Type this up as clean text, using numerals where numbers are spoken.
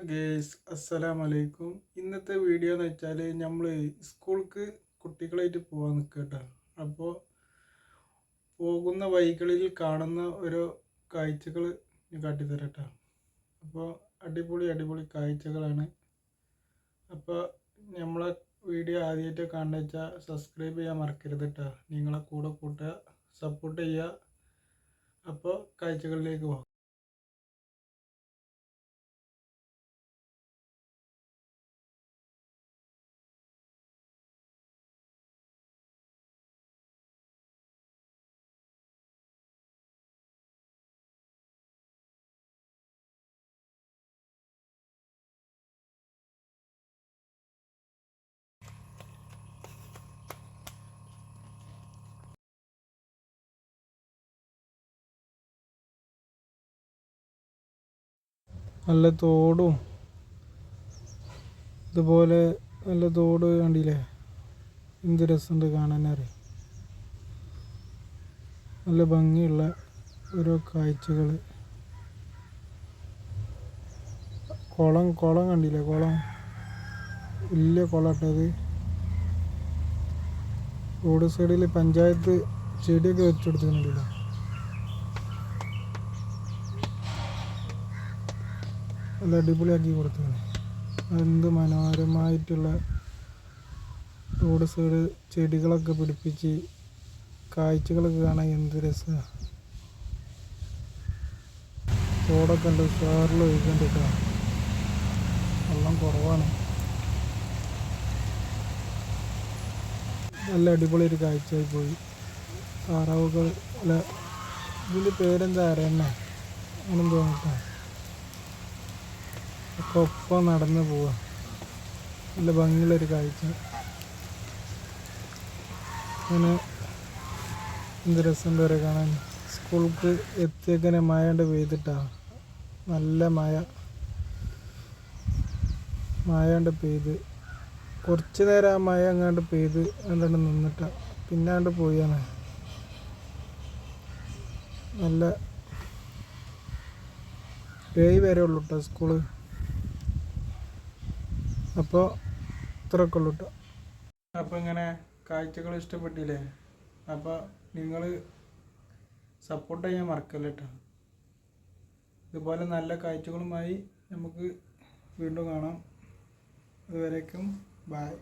Guys അസ്സലാമലൈക്കും. ഇന്നത്തെ video എന്ന് വെച്ചാൽ നമ്മൾ സ്കൂൾക്ക് കുട്ടികളായിട്ട് പോകാൻ നിൽക്കട്ടോ. അപ്പോൾ പോകുന്ന വഴികളിൽ കാണുന്ന ഓരോ കാഴ്ചകൾ കാട്ടിത്തരട്ടോ. അപ്പോൾ അടിപൊളി അടിപൊളി കാഴ്ചകളാണ്. അപ്പോൾ നമ്മളെ വീഡിയോ ആദ്യമായിട്ട് കാണുക വെച്ചാൽ സബ്സ്ക്രൈബ് ചെയ്യാൻ മറക്കരുത് കേട്ടോ. നിങ്ങളെ കൂടെ കൂട്ടുക, സപ്പോർട്ട് ചെയ്യുക. അപ്പോൾ കാഴ്ചകളിലേക്ക് പോകാം. നല്ല തോടും ഇതുപോലെ നല്ല തോട് കണ്ടില്ലേ, എന്ത് രസമുണ്ട് കാണാനറിയാം. നല്ല ഭംഗിയുള്ള ഓരോ കാഴ്ചകൾ. കുളം കണ്ടില്ലേ, കുളം വലിയ കുളട്ടത്. റോഡ് സൈഡിൽ പഞ്ചായത്ത് ചെടിയൊക്കെ വെച്ചെടുത്തിട്ടുണ്ടല്ലോ. നല്ല അടിപൊളിയാക്കി കൊടുത്തത്. എന്ത് മനോഹരമായിട്ടുള്ള റോഡ് സൈഡ് ചെടികളൊക്കെ പിടിപ്പിച്ച് കാഴ്ചകളൊക്കെ കാണാൻ എന്ത് രസമാണ്. തോടൊക്കെ ഉണ്ട്, ഉഷാറിൽ ഒഴിക്കണ്ടിട്ടോ. വെള്ളം കുറവാണ്. നല്ല അടിപൊളി ഒരു കാഴ്ചയായി പോയി. താറാവുകൾ അല്ല, ഇതിൻ്റെ പേരെന്താ അറിയണേ, അങ്ങനെ തോന്നിട്ടോ. ഒക്കെ ഒപ്പം നടന്ന് പോവാ. നല്ല ഭംഗിയുള്ളൊരു കാഴ്ച. അങ്ങനെ എന്ത് രസമുണ്ട് വരെ കാണാൻ. സ്കൂൾക്ക് എത്തിയേക്കനെ മഴ പെയ്തിട്ടാ. നല്ല മഴ പെയ്ത് കുറച്ച് നേരം ആ മഴ അങ്ങാണ്ട് പെയ്ത് അങ്ങോട്ട് നിന്നിട്ടാ, പിന്നാണ്ട് പോയാണ്. നല്ല 7 വരെ ഉള്ളൂ കേട്ടോ സ്കൂള്. അപ്പോൾ ഇത്രയൊക്കെ ഉള്ളൂ കേട്ടോ. അപ്പോൾ ഇങ്ങനെ കാഴ്ചകൾ ഇഷ്ടപ്പെട്ടില്ലേ? അപ്പോൾ നിങ്ങൾ സപ്പോർട്ട് ചെയ്യാൻ മറക്കല്ല കേട്ടോ. ഇതുപോലെ നല്ല കാഴ്ചകളുമായി നമുക്ക് വീണ്ടും കാണാം. അതുവരേക്കും ബായ്.